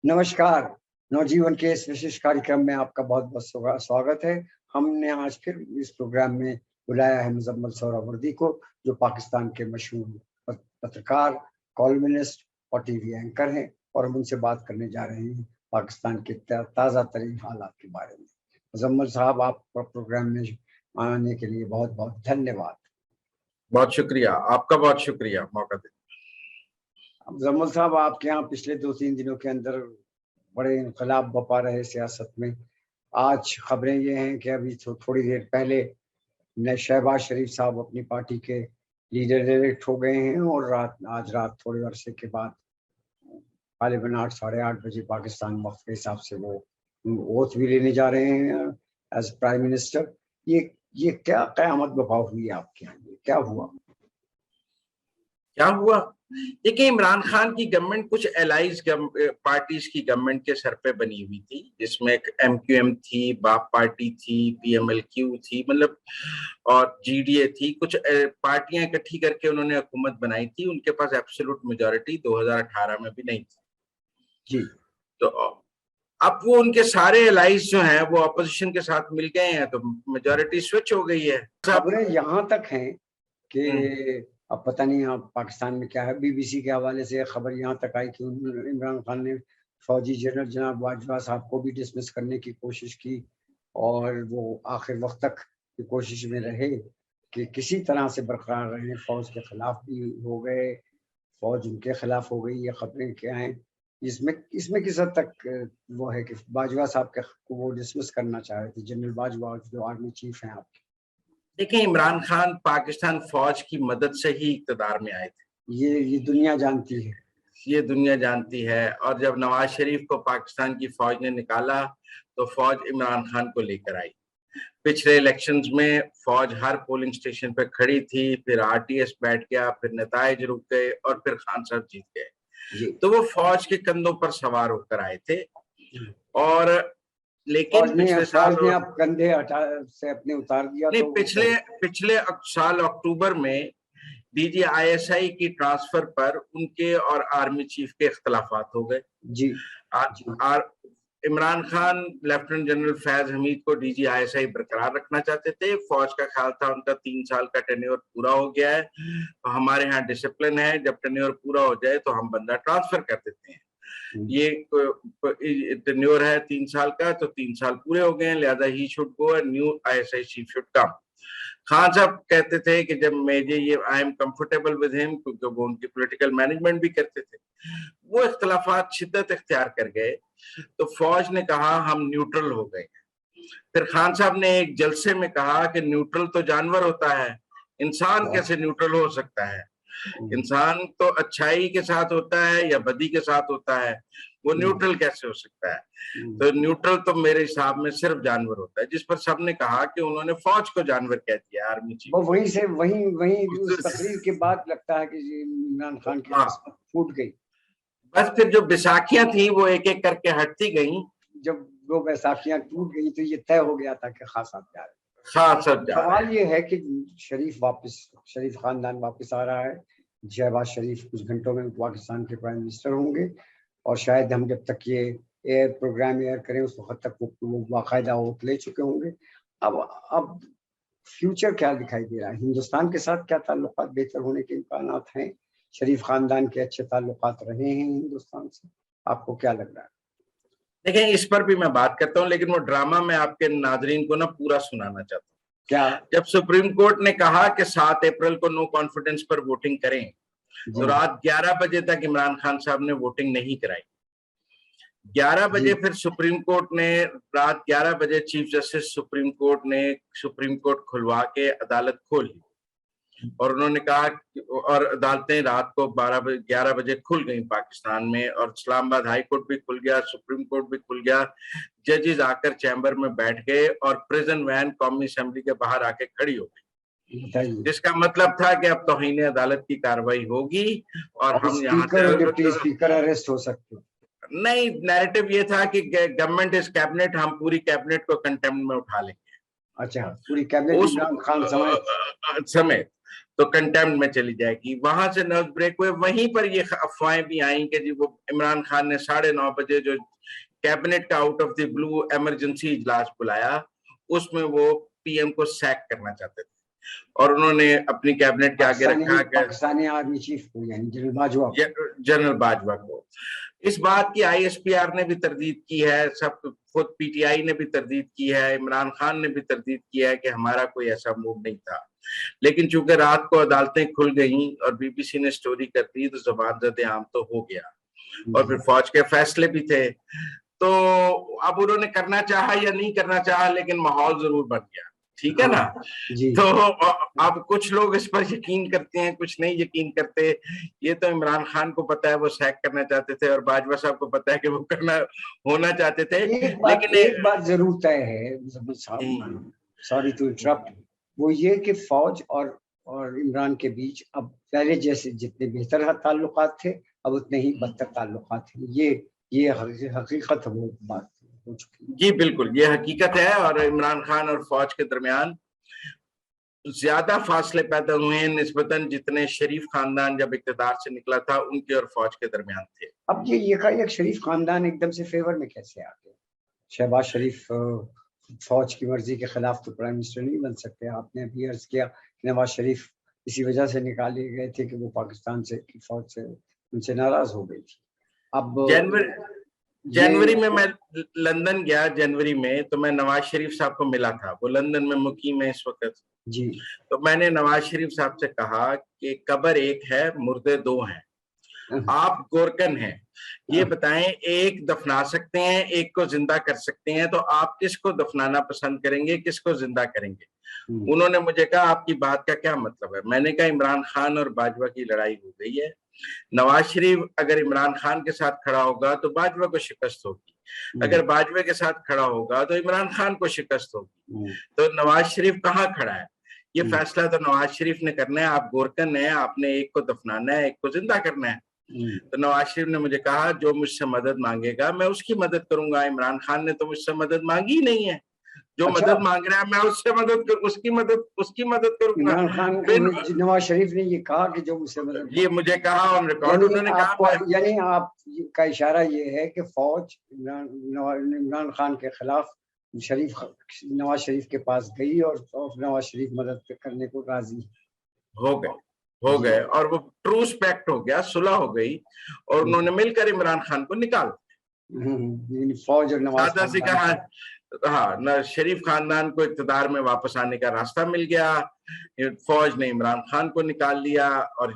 नमस्कार। नवजीवन के इस विशेष कार्यक्रम में आपका बहुत बहुत स्वागत है। हमने आज फिर इस प्रोग्राम में बुलाया है मुजम्मल सोहरावर्दी को, जो पाकिस्तान के मशहूर पत्रकार, कॉलमिस्ट और टीवी एंकर हैं, और हम उनसे बात करने जा रहे हैं पाकिस्तान के ताज़ा तरीन हालात के बारे में। मुजम्मल साहब, आपका प्रोग्राम में आने के लिए बहुत बहुत धन्यवाद। बहुत शुक्रिया, आपका बहुत शुक्रिया मौका देने। मुजम्मल साहब, आपके यहाँ पिछले 2-3 दिनों के अंदर बड़े इनकलाब बपा रहे सियासत में। आज खबरें ये हैं कि अभी थोड़ी देर पहले शहबाज शरीफ साहब अपनी पार्टी के लीडर इलेक्ट हो गए हैं, और आज रात थोड़े अरसे के बाद गालिबन 8-8:30 बजे पाकिस्तान वक्त के हिसाब से वो ओथ भी लेने जा रहे हैं एज प्राइम मिनिस्टर। ये क्या क़यामत बपा हुई है आपके यहाँ? क्या हुआ? देखिए, इमरान खान की गवर्नमेंट कुछ एलाइज पार्टीज की गवर्नमेंट के सर पे बनी हुई थी, जिसमें MQM थी, बाप पार्टी थी, PMLQ थी, मतलब और GDA थी। कुछ पार्टियां इकट्ठी करके उन्होंने हुकूमत बनाई थी। उनके पास एब्सोल्यूट मेजॉरिटी 2018 में भी नहीं थी जी। तो अब वो उनके सारे एलाइज जो हैं वो अपोजिशन के साथ मिल गए हैं, तो मेजॉरिटी स्विच हो गई है। खबरें यहाँ तक हैं कि अब पता नहीं आप पाकिस्तान में क्या है, BBC के हवाले से खबर यहाँ तक आई कि इमरान खान ने फौजी जनरल जनाब बाजवा साहब को भी डिसमिस करने की कोशिश की, और वो आखिर वक्त तक की कोशिश में रहे कि किसी तरह से बरकरार रहे। फौज के खिलाफ भी हो गए, फौज उनके खिलाफ हो गई। ये खबरें क्या हैं? इसमें किस हद तक वो है कि बाजवा साहब को वो डिसमिस करना चाह रहे थे, जनरल बाजवा जो आर्मी चीफ हैं आपके? देखिए, इमरान खान पाकिस्तान फौज की मदद से ही इक़्तिदार में आए थे। ये दुनिया जानती है। ये दुनिया जानती है। और जब नवाज शरीफ को पाकिस्तान की फौज ने निकाला तो फौज इमरान खान को लेकर आई। पिछले इलेक्शंस में फौज हर पोलिंग स्टेशन पे खड़ी थी, फिर RTS बैठ गया, फिर नताइज रुक गए, और फिर खान साहब जीत गए। तो वो फौज के कंधों पर सवार होकर आए थे। और लेकिन पिछले साल आप कंधे से अपने उतार दिया। नहीं, पिछले साल अक्टूबर में DG ISI की ट्रांसफर पर उनके और आर्मी चीफ के इख्तलाफात हो गए। जी। इमरान खान लेफ्टिनेंट जनरल फैज हमीद को DG ISI बरकरार रखना चाहते थे। फौज का ख्याल था उनका 3 साल का टेन्योर पूरा हो गया है, तो हमारे यहाँ डिसिप्लिन है, जब टेन्योर पूरा हो जाए तो हम बंदा ट्रांसफर कर देते हैं। ये टेन्योर है 3 साल का, तो 3 साल पूरे हो गए हैं, लिहाजा he should go, new ISI chief should come. Khan साहब कहते थे कि जब I am comfortable with him, क्योंकि वो उनकी पॉलिटिकल मैनेजमेंट भी करते थे। वो इख्तलाफात शिद्दत इख्तियार कर गए, तो फौज ने कहा हम न्यूट्रल हो गए। फिर खान साहब ने एक जलसे में कहा कि न्यूट्रल तो जानवर होता है, इंसान कैसे न्यूट्रल हो सकता है? इंसान तो अच्छाई के साथ होता है या बदी के साथ होता है, वो न्यूट्रल कैसे हो सकता है? तो न्यूट्रल तो मेरे हिसाब में सिर्फ जानवर होता है। जिस पर सबने कहा कि उन्होंने फौज को जानवर कह दिया, आर्मी चीफ। वहीं उस तकरीर के बाद लगता है कि इमरान खान की किस्मत फूट गई। बस फिर जो बैसाखियां थी वो एक एक करके हटती गई। जब वो बैसाखियां टूट गई तो ये तय हो गया था कि खास आप जा रहे हैं। सवाल ये है कि शरीफ खानदान वापस आ रहा है। शहबाज शरीफ कुछ घंटों में पाकिस्तान के प्राइम मिनिस्टर होंगे, और शायद हम जब तक ये प्रोग्राम एयर करें उस वक्त तक वो बाकायदा ओथ ले चुके होंगे। अब फ्यूचर क्या दिखाई दे रहा है? हिंदुस्तान के साथ क्या ताल्लुकात बेहतर होने के इम्कानात हैं? शरीफ खानदान के अच्छे ताल्लुकात रहे हैं हिंदुस्तान से, आपको क्या लग रहा है? देखिए, इस पर भी मैं बात करता हूँ, लेकिन वो ड्रामा मैं आपके नाजरीन को ना पूरा सुनाना चाहता हूँ। क्या? जब सुप्रीम कोर्ट ने कहा कि 7 अप्रैल को नो कॉन्फिडेंस पर वोटिंग करें, तो रात 11 बजे तक इमरान खान साहब ने वोटिंग नहीं कराई। 11 बजे फिर सुप्रीम कोर्ट ने, रात 11 बजे चीफ जस्टिस सुप्रीम कोर्ट ने सुप्रीम कोर्ट खुलवा के अदालत खोली, और उन्होंने कहा, और अदालतें रात को 11 बजे खुल गई पाकिस्तान में, और इस्लामाबाद हाई कोर्ट भी खुल गया, सुप्रीम कोर्ट भी खुल गया। जजेस आकर चैम्बर में बैठ गए, और प्रिजन वैन कौमी असेंबली के बाहर आके खड़ी हो गई, जिसका मतलब था कि अब तौहीन अदालत की कार्रवाई होगी, और हम यहाँ डिप्टी स्पीकर अरेस्ट हो सकते हैं। नहीं, नैरेटिव ये था कि गवर्नमेंट इज कैबिनेट, हम पूरी कैबिनेट को कंटेम्प्ट में उठा लेंगे। अच्छा, पूरी कैबिनेट इमरान खान समेत। तो कंटेम्प्ट में चली जाएगी। वहां से नर्व ब्रेक हुए, वहीं पर ये अफवाहें भी आई कि जी वो इमरान खान ने 9:30 बजे जो कैबिनेट का out of the blue emergency इजलास बुलाया, उसमें वो पीएम को सैक करना चाहते थे और उन्होंने अपनी कैबिनेट के आगे रखा कि पाकिस्तानी आर्मी चीफ को, यानी जनरल बाजवा को। इस बात की आईएसपीआर ने भी तरदीद की है, सब खुद पीटीआई ने भी तरदीद की है, इमरान खान ने भी तरदीद किया है कि हमारा कोई ऐसा मूव नहीं था। लेकिन चूंकि रात को अदालतें खुल गई और बीबीसी ने स्टोरी कर दी तो जबान ज़द-ए-आम तो हो गया और फिर फौज के फैसले भी थे। तो अब उन्होंने करना चाहा या नहीं करना चाहा, लेकिन माहौल जरूर बन गया, ठीक है ना। तो अब कुछ लोग इस पर यकीन करते हैं, कुछ नहीं यकीन करते। ये तो इमरान खान को पता है वो सैक करना चाहते थे और बाजवा साहब को पता है कि वो करना होना चाहते थे। लेकिन एक बात जरूर तय है, सॉरी टू इंटरप्ट, वो ये कि फौज और इमरान के बीच अब पहले जैसे जितने बेहतर ताल्लुकात थे, अब उतने ही बदतर ताल्लुकात हैं। ये हकीकत है, वो बात हो चुकी। जी बिल्कुल, ये हकीकत है। और इमरान खान और फौज के दरमियान ज्यादा फासले पैदा हुए हैं निस्बतन जितने शरीफ खानदान जब इक़्तिदार से निकला था उनके और फौज के दरमियान थे। अब ये शरीफ खानदान एकदम से फेवर में कैसे आ गए? शहबाज शरीफ फौज की मर्जी के खिलाफ तो प्राइम मिनिस्टर नहीं बन सकते। आपने अभी अर्ज किया कि नवाज शरीफ इसी वजह से निकाले गए थे कि वो पाकिस्तान से की फौज से उनसे नाराज हो गई थी। अब जनवरी में मैं लंदन गया, जनवरी में, तो मैं नवाज शरीफ साहब को मिला था। वो लंदन में मुकीम है इस वक्त जी। तो मैंने नवाज शरीफ साहब से कहा कि कब्र एक है, मुर्दे दो हैं, आप गोरकन हैं, ये बताएं एक दफना सकते हैं, एक को जिंदा कर सकते हैं, तो आप किसको दफनाना पसंद करेंगे, किसको जिंदा करेंगे? उन्होंने मुझे कहा आपकी बात का क्या मतलब है? मैंने कहा इमरान खान और बाजवा की लड़ाई हो गई है, नवाज शरीफ अगर इमरान खान के साथ खड़ा होगा तो बाजवा को शिकस्त होगी, अगर बाजवा के साथ खड़ा होगा तो इमरान खान को शिकस्त होगी। तो नवाज शरीफ कहाँ खड़ा है? ये फैसला तो नवाज शरीफ ने करना है। आप गोरकन है, आपने एक को दफनाना है, एक को जिंदा करना है। तो नवाज शरीफ ने मुझे कहा जो मुझसे मदद मांगेगा मैं उसकी मदद करूंगा। इमरान खान ने तो मुझसे मदद मांगी ही नहीं है, जो मदद मांग रहा है मैं उससे उसकी मदद करूंगा। इमरान खान नवाज शरीफ ने ये कहा कि जो मुझसे मदद, ये मुझे कहा ऑन रिकॉर्ड उन्होंने कहा। यानी आप का इशारा ये है कि फौज इमरान खान के खिलाफ नवाज शरीफ के पास गई और नवाज शरीफ मदद करने को राजी हो गए और वो ट्रूस पैक्ट हो गया, सुलह हो गई और उन्होंने मिलकर इमरान खान को निकाल फौज और नवाज सी कहा। हाँ, न शरीफ खानदान को इक़्तिदार में वापस आने का रास्ता मिल गया, फौज ने इमरान खान को निकाल लिया और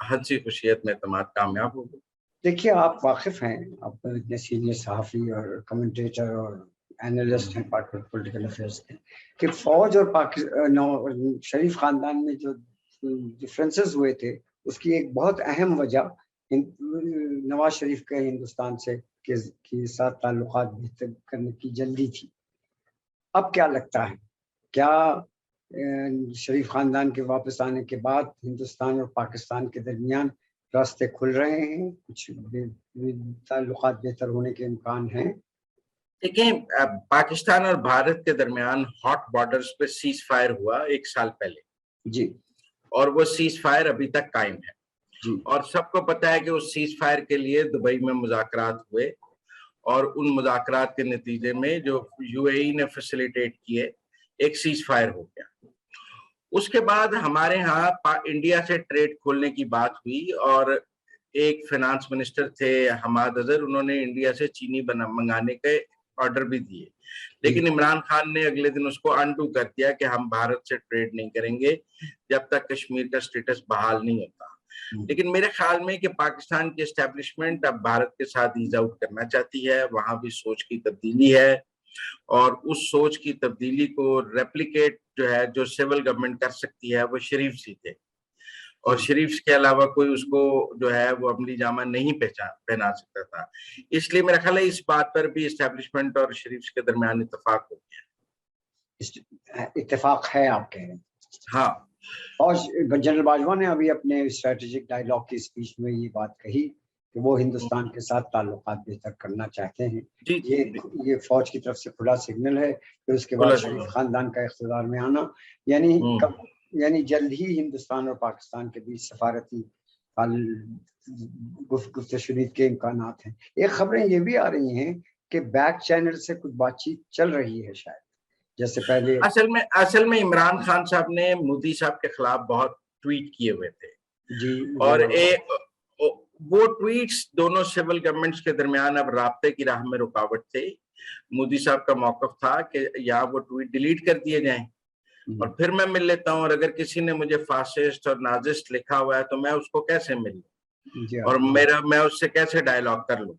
हंसी खुशियत में तमाम कामयाब हो गए। देखिए आप वाकिफ हैं, आप इतने सीनियर सहाफ़ी और कमेंटेटर और एनालिस्ट हैं पॉलिटिकल अफेयर्स के, कि फौज और शरीफ खानदान में जो डिफरेंसेस हुए थे उसकी एक बहुत अहम वजह नवाज शरीफ के हिंदुस्तान से के साथ ताल्लुकात बेहतर करने की जल्दी थी। अब क्या लगता है, क्या शरीफ खानदान के वापस आने के बाद हिंदुस्तान और पाकिस्तान के दरमियान रास्ते खुल रहे हैं, कुछ ताल्लुकात बेहतर होने के इम्कान हैं? देखिए, पाकिस्तान और भारत के दरमियान हॉट बॉर्डर्स पे सीज फायर हुआ 1 साल पहले जी, और वो सीज फायर अभी तक कायम है जी। और सबको पता है कि उस सीज फायर के लिए दुबई में मुज़ाकरात हुए और उन मुज़ाकरात के नतीजे में जो यूएई ने फैसिलिटेट किए एक सीज फायर हो गया। उसके बाद हमारे यहाँ इंडिया से ट्रेड खोलने की बात हुई और एक फाइनेंस मिनिस्टर थे हमाद अजहर, उन्होंने इंडिया से चीनी मंगाने के ऑर्डर भी दिए, लेकिन इमरान खान ने अगले दिन उसको अनडू कर दिया कि हम भारत से ट्रेड नहीं करेंगे जब तक कश्मीर का स्टेटस बहाल नहीं होता। लेकिन मेरे ख्याल में कि पाकिस्तान की एस्टेब्लिशमेंट अब भारत के साथ ईज आउट करना चाहती है, वहां भी सोच की तब्दीली है और उस सोच की तब्दीली को रेप्लिकेट जो है जो सिविल गवर्नमेंट कर सकती है वो शरीफ जी थे और शरीफ के अलावा कोई उसको जो है वो अमली जामा नहीं पहना सकता था। इसलिए मेरा ख्याल है इस बात पर भी एस्टेब्लिशमेंट और शरीफ के दरमियान इत्तेफाक हो गया। इत्तेफाक है आप कह रहे हैं? हाँ, और जनरल बाजवा ने अभी अपने स्ट्रेटेजिक डायलॉग की स्पीच में ये बात कही कि वो हिंदुस्तान के साथ ताल्लुकात बेहतर करना चाहते हैं। ये फौज की तरफ से खुला सिग्नल है कि उसके बाद शरीफ खानदान का इख्तिदार में आना, यानी यानी जल्द ही हिंदुस्तान और पाकिस्तान के बीच सफारती गुफ्तशुनीद के इम्कानात हैं। एक खबरें ये भी आ रही हैं कि बैक चैनल से कुछ बातचीत चल रही है शायद, जैसे पहले। असल में इमरान खान साहब ने मोदी साहब के खिलाफ बहुत ट्वीट किए हुए थे जी, और वो ट्वीट्स दोनों सिविल गवर्नमेंट्स के दरमियान अब राब्ते की राह में रुकावट थे। मोदी साहब का मौकफ था कि या वो ट्वीट डिलीट कर दिए जाएं और फिर मैं मिल लेता हूं, और अगर किसी ने मुझे फासिस्ट और नाजिस्ट लिखा हुआ है तो मैं उसको कैसे मिल लूं और मैं उससे कैसे डायलॉग कर लूं।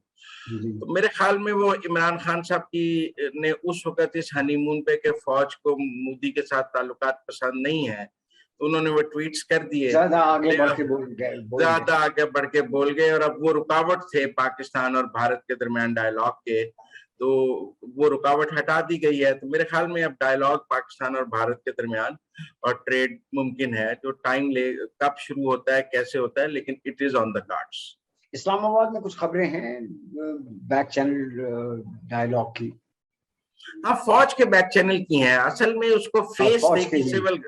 तो मेरे ख्याल में वो इमरान खान साहब की ने उस वक्त इस हनीमून पे के फौज को मोदी के साथ ताल्लुकात पसंद नहीं है, तो उन्होंने वो ट्वीट्स कर दिए, ज्यादा आगे बढ़ के बोल गए और अब वो रुकावट थे पाकिस्तान और भारत के दरमियान डायलॉग के, तो वो रुकावट हटा दी गई है। तो मेरे ख्याल में अब डायलॉग पाकिस्तान और भारत के दरमियान और ट्रेड मुमकिन है। जो टाइम ले कब शुरू होता है, कैसे होता है, लेकिन it is on the cards. Islamabad में कुछ खबरें हैं बैक चैनल डायलॉग की। हाँ, फौज के बैक चैनल की हैं। असल में उसको फेस देगी सिविल,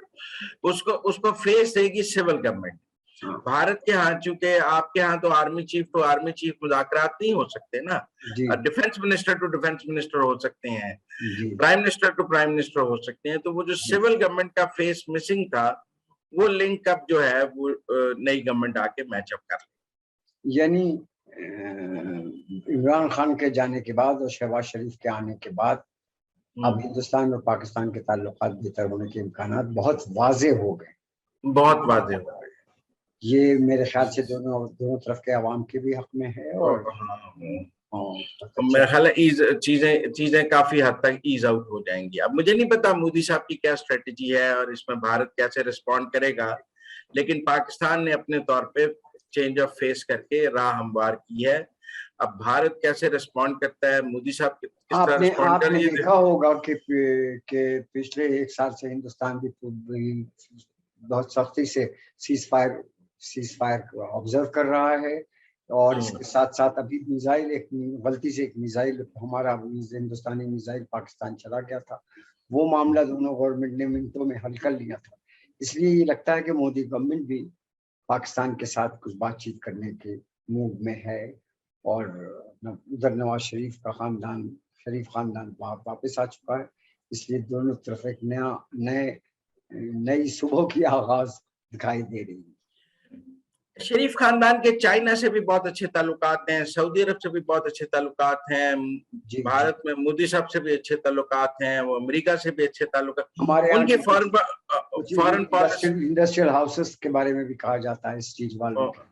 उसको फेस देगी सिविल गवर्नमेंट। भारत के यहाँ, चूंकि आपके यहाँ तो आर्मी चीफ मुज़ाकरात नहीं हो सकते ना, defence minister to defence minister हो सकते हैं, prime minister to prime minister हो सकते हैं। तो वो जो सिविल गवर्नमेंट का फेस मिसिंग था, वो लिंक अब जो है वो नई गवर्नमेंट आके मैचअप कर ले। यानी इमरान खान के जाने के बाद और शहबाज शरीफ के आने के बाद अब हिंदुस्तान और पाकिस्तान के ताल्लुकात बेहतर होने के इम्कानात बहुत वाजे हो गए, बहुत वाजे हो गए। ये मेरे ख्याल से दोनों तरफ के अवाम के भी हक में है और मेरा ख्याल है चीजें काफी हद तक ईज आउट हो जाएंगी। अब मुझे नहीं पता मोदी साहब की क्या स्ट्रेटेजी है और इसमें भारत कैसे रिस्पॉन्ड करेगा, लेकिन पाकिस्तान ने अपने तौर पे चेंज ऑफ फेस करके राह हमवार की है। अब भारत कैसे रिस्पॉन्ड करता है, मोदी साहब किस तरह रिस्पॉन्ड कर रही है। आपने देखा होगा कि पिछले एक साल से हिंदुस्तान भी बहुत सख्ती से सीज फायर ऑब्जर्व कर रहा है और इसके साथ साथ अभी गलती से एक मिसाइल हमारा हिंदुस्तानी मिसाइल पाकिस्तान चला गया था। वो मामला दोनों गवर्नमेंट ने मिनटों में हल कर लिया था। इसलिए ये लगता है कि मोदी गवर्नमेंट भी पाकिस्तान के साथ कुछ बातचीत करने के मूड में है और उधर नवाज शरीफ का शरीफ खानदान वापस आ चुका है। इसलिए दोनों तरफ एक नई सुबह की आगाज दिखाई दे रही है। शरीफ खानदान के चाइना से भी बहुत अच्छे ताल्लुकात हैं, सऊदी अरब से भी बहुत अच्छे ताल्लुकात हैं, भारत में मोदी साहब से भी अच्छे ताल्लुकात हैं, वो अमेरिका से भी अच्छे ताल्लुकात। हमारे उनके फॉरेन पॉलिसी, इंडस्ट्रियल हाउसेस के बारे में भी कहा जाता है स्टीज वालों के,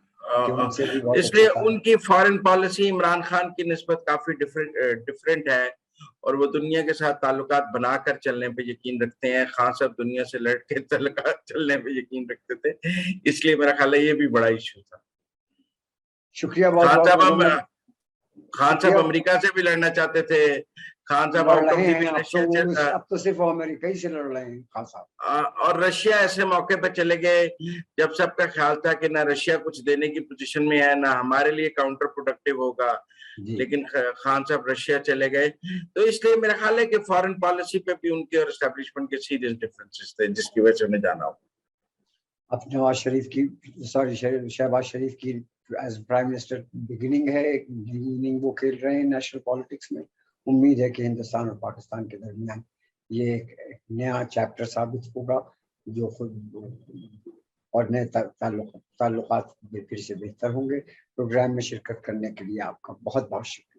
इसलिए उनकी फॉरेन पॉलिसी इमरान खान की निस्बत काफी डिफरेंट है और वो दुनिया के साथ ताल्लुकात बनाकर चलने पे यकीन रखते हैं। खान साहब दुनिया से लड़ के ताल्लुकात चलने पे यकीन रखते थे, इसलिए मेरा ख्याल है ये भी बड़ा इशू था। शुक्रिया। खान साहब अमेरिका से भी लड़ना चाहते थे। खान साहब अब तो सिर्फ अमेरिका ही से लड़ रहे हैं खान साहब, और रशिया ऐसे मौके पर चले गए जब सबका ख्याल था कि ना रशिया कुछ देने की पोजीशन में है, ना हमारे लिए काउंटर प्रोडक्टिव होगा, लेकिन खान साहब रशिया चले गए। तो इसलिए मेरा ख्याल है कि फॉरेन पॉलिसी पे भी उनके और एस्टेब्लिशमेंट के सीरियस डिफरेंसेस थे, जिसकी वजह से उन्हें जाना हो। अब शहबाज शरीफ की एज प्राइम मिनिस्टर बिगिनिंग है, एक इनिंग वो खेल रहे हैं नेशनल पॉलिटिक्स में। उम्मीद है कि हिंदुस्तान और पाकिस्तान के दरमियान ये एक नया चैप्टर साबित होगा जो खुद और नए ताल्लुकात फिर से बेहतर होंगे। प्रोग्राम में शिरकत करने के लिए आपका बहुत बहुत शुक्रिया।